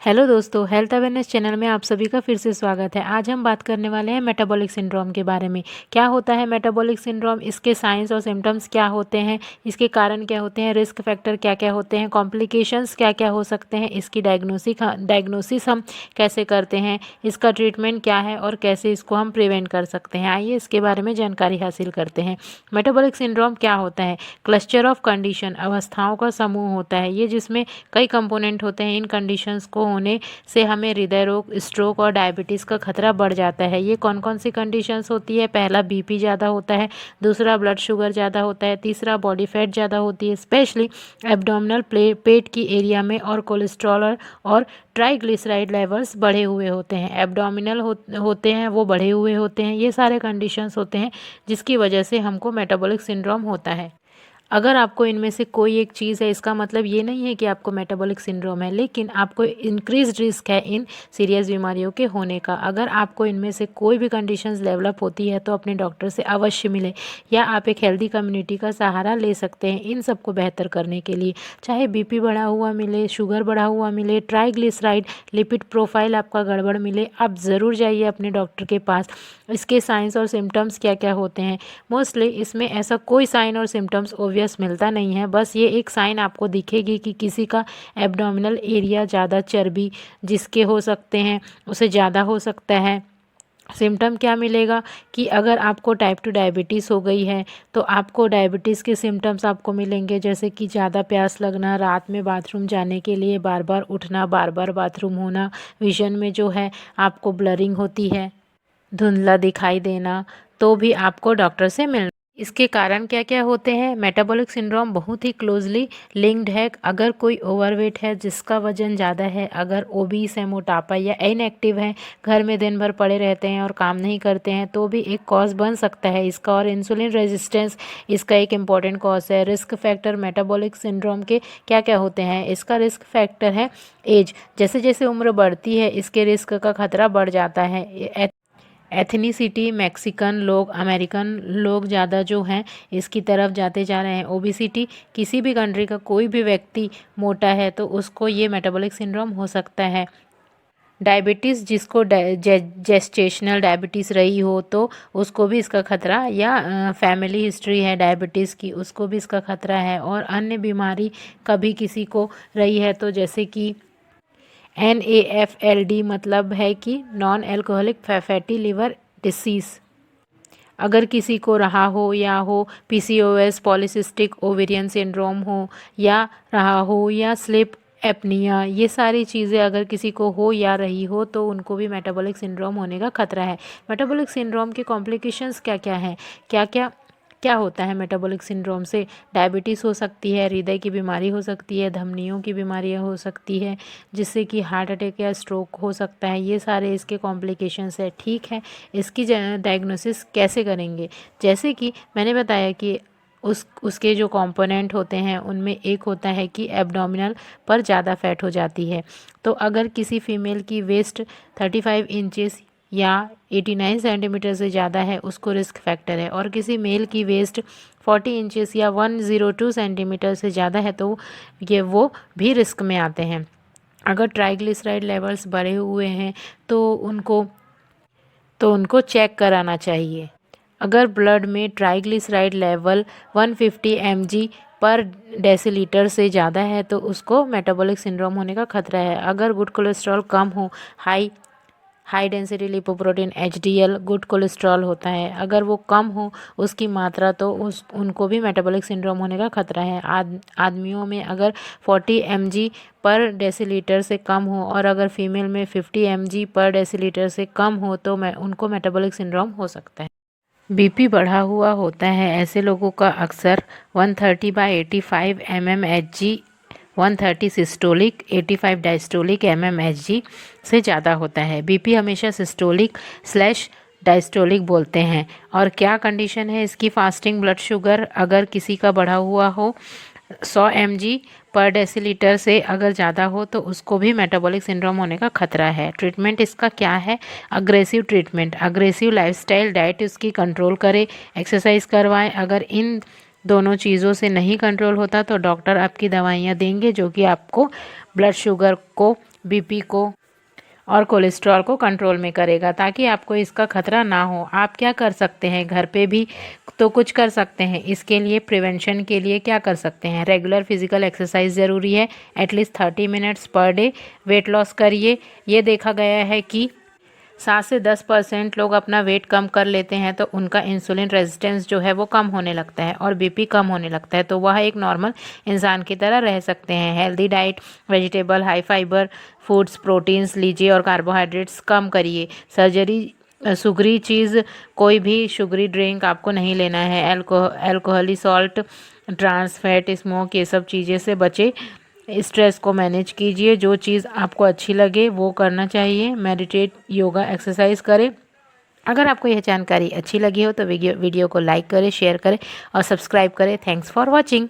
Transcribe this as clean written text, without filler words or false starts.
Hello दोस्तों, health awareness channel में आप सभी का फिर से स्वागत है। आज हम बात करने वाले हैं मेटाबॉलिक सिंड्रोम के बारे में। क्या होता है मेटाबॉलिक सिंड्रोम, इसके साइंस और सिम्टम्स क्या होते हैं, इसके कारण क्या होते हैं, रिस्क फैक्टर क्या क्या होते हैं, कॉम्प्लिकेशंस क्या क्या हो सकते हैं, इसकी डायग्नोसिस हम कैसे करते हैं, इसका ट्रीटमेंट क्या है और कैसे इसको हम प्रिवेंट कर सकते हैं। आइए इसके बारे में जानकारी हासिल करते हैं। मेटाबॉलिक सिंड्रोम क्या होता है? क्लस्टर ऑफ कंडीशन, अवस्थाओं का समूह होता है ये, जिसमें कई कंपोनेंट होते हैं। इन कंडीशंस को होने से हमें हृदय रोग, स्ट्रोक और डायबिटीज़ का खतरा बढ़ जाता है। ये कौन कौन सी कंडीशंस होती है? पहला, बीपी ज़्यादा होता है। दूसरा, ब्लड शुगर ज़्यादा होता है। तीसरा, बॉडी फैट ज़्यादा होती है, स्पेशली एब्डोमिनल पेट की एरिया में। और कोलेस्ट्रॉल और ट्राइग्लिसराइड लेवल्स बढ़े हुए होते हैं। एब्डोमिनल होते हैं वो बढ़े हुए होते हैं। ये सारे कंडीशंस होते हैं जिसकी वजह से हमको मेटाबॉलिक सिंड्रोम होता है। अगर आपको इनमें से कोई एक चीज़ है, इसका मतलब ये नहीं है कि आपको मेटाबॉलिक सिंड्रोम है, लेकिन आपको इंक्रीज्ड रिस्क है इन सीरियस बीमारियों के होने का। अगर आपको इनमें से कोई भी कंडीशंस डेवलप होती है तो अपने डॉक्टर से अवश्य मिले, या आप एक हेल्दी कम्युनिटी का सहारा ले सकते हैं इन सबको बेहतर करने के लिए। चाहे बीपी बढ़ा हुआ मिले, शुगर बढ़ा हुआ मिले, ट्राइग्लिसराइड लिपिड प्रोफाइल आपका गड़बड़ मिले, आप ज़रूर जाइए अपने डॉक्टर के पास। इसके साइंस और सिम्टम्स क्या क्या होते हैं? मोस्टली इसमें ऐसा कोई साइन और सिम्टम्स ऑब्वियस मिलता नहीं है। बस ये एक साइन आपको दिखेगी कि किसी का एब्डोमिनल एरिया ज़्यादा चर्बी जिसके हो सकते हैं उसे ज़्यादा हो सकता है। सिम्टम क्या मिलेगा कि अगर आपको टाइप 2 डायबिटीज़ हो गई है तो आपको डायबिटीज़ के सिम्टम्स आपको मिलेंगे, जैसे कि ज़्यादा प्यास लगना, रात में बाथरूम जाने के लिए बार बार उठना, बार बार बाथरूम होना, विज़न में जो है आपको ब्लरिंग होती है, धुंधला दिखाई देना, तो भी आपको डॉक्टर से मिलना। इसके कारण क्या क्या होते हैं? मेटाबॉलिक सिंड्रोम बहुत ही क्लोजली लिंक्ड है। अगर कोई ओवरवेट है, जिसका वजन ज़्यादा है, अगर ओबीस है, मोटापा या इनएक्टिव है, घर में दिन भर पड़े रहते हैं और काम नहीं करते हैं, तो भी एक कॉज बन सकता है इसका। और इंसुलिन रेजिस्टेंस इसका एक इम्पॉर्टेंट कॉज है। रिस्क फैक्टर मेटाबॉलिक सिंड्रोम के क्या क्या होते हैं? इसका रिस्क फैक्टर है एज। जैसे जैसे उम्र बढ़ती है इसके रिस्क का खतरा बढ़ जाता है। एथनिसिटी, मैक्सिकन लोग, अमेरिकन लोग ज़्यादा जो हैं इसकी तरफ जाते जा रहे हैं। ओबिसिटी, किसी भी कंट्री का कोई भी व्यक्ति मोटा है तो उसको ये मेटाबॉलिक सिंड्रोम हो सकता है। डायबिटीज़, जिसको जेस्टेशनल डायबिटीज़ रही हो तो उसको भी इसका खतरा, या फैमिली हिस्ट्री है डायबिटीज़ की, उसको भी इसका खतरा है। और अन्य बीमारी कभी किसी को रही है तो, जैसे कि NAFLD मतलब है कि non alcoholic fatty liver disease, अगर किसी को रहा हो, या हो PCOS पॉलीसिस्टिक ओवेरियन सिंड्रोम हो, या रहा हो, या स्लीप एपनिया, ये सारी चीज़ें अगर किसी को हो या रही हो तो उनको भी मेटाबॉलिक सिंड्रोम होने का खतरा है। मेटाबॉलिक सिंड्रोम के कॉम्प्लिकेशंस क्या क्या हैं? क्या क्या क्या होता है मेटाबॉलिक सिंड्रोम से? डायबिटीज़ हो सकती है, हृदय की बीमारी हो सकती है, धमनियों की बीमारियां हो सकती है, जिससे कि हार्ट अटैक या स्ट्रोक हो सकता है। ये सारे इसके कॉम्प्लिकेशंस है। ठीक है, इसकी डायग्नोसिस कैसे करेंगे? जैसे कि मैंने बताया कि उसके जो कंपोनेंट होते हैं उनमें एक होता है कि एब्डोमिनल पर ज़्यादा फैट हो जाती है। तो अगर किसी फीमेल की वेस्ट 35 इंचेस या 89 सेंटीमीटर से ज़्यादा है, उसको रिस्क फैक्टर है। और किसी मेल की वेस्ट 40 इंचेस या 102 सेंटीमीटर से ज़्यादा है तो वो भी रिस्क में आते हैं। अगर ट्राइग्लिसराइड लेवल्स बढ़े हुए हैं तो उनको चेक कराना चाहिए। अगर ब्लड में ट्राइग्लिसराइड लेवल 150 mg पर डेसीलीटर से ज़्यादा है तो उसको मेटाबॉलिक सिंड्रोम होने का खतरा है। अगर गुड कोलेस्ट्रॉल कम हो, high density lipoprotein HDL good cholesterol होता है, अगर वो कम हो उसकी मात्रा तो उनको भी मेटाबॉलिक सिंड्रोम होने का खतरा है। आदमियों में अगर 40 mg पर डेसीलीटर से कम हो, और अगर फीमेल में 50 mg पर डेसीलीटर से कम हो तो उनको मेटाबॉलिक सिंड्रोम हो सकता है। बीपी बढ़ा हुआ होता है, ऐसे लोगों का अक्सर 130/85 mmHg, 130 सिस्टोलिक, 85 डायस्टोलिक mmHg से ज़्यादा होता है। बीपी हमेशा सिस्टोलिक स्लैश डायस्टोलिक बोलते हैं। और क्या कंडीशन है इसकी? फास्टिंग ब्लड शुगर अगर किसी का बढ़ा हुआ हो 100 mg पर डेसीलीटर से अगर ज़्यादा हो तो उसको भी मेटाबॉलिक सिंड्रोम होने का खतरा है। ट्रीटमेंट इसका क्या है? Aggressive treatment, aggressive lifestyle, diet उसकी कंट्रोल करे, एक्सरसाइज करवाएं। अगर इन दोनों चीज़ों से नहीं कंट्रोल होता तो डॉक्टर आपकी दवाइयाँ देंगे जो कि आपको ब्लड शुगर को बीपी को और कोलेस्ट्रॉल को कंट्रोल में करेगा, ताकि आपको इसका खतरा ना हो। आप क्या कर सकते हैं घर पे भी तो कुछ कर सकते हैं। इसके लिए प्रिवेंशन के लिए क्या कर सकते हैं, रेगुलर फिजिकल एक्सरसाइज ज़रूरी है, at least 30 minutes per day. Weight loss करिए। ये देखा गया है कि 7 से 10% लोग अपना वेट कम कर लेते हैं तो उनका इंसुलिन रेजिस्टेंस जो है वो कम होने लगता है और बीपी कम होने लगता है, तो वह एक नॉर्मल इंसान की तरह रह सकते हैं। Healthy diet, vegetable, high fibre foods, proteins लीजिए और कार्बोहाइड्रेट्स कम करिए। शुगरी चीज़, कोई भी शुगरी ड्रिंक आपको नहीं लेना है। अल्कोहली, सॉल्ट, ट्रांस फैट, स्मोक, ये सब चीज़ें से बचे। स्ट्रेस को मैनेज कीजिए। जो चीज़ आपको अच्छी लगे वो करना चाहिए। मेडिटेट, योगा, एक्सरसाइज करें। अगर आपको यह जानकारी अच्छी लगी हो तो वीडियो को लाइक करें, शेयर करें और सब्सक्राइब करें। Thanks for watching.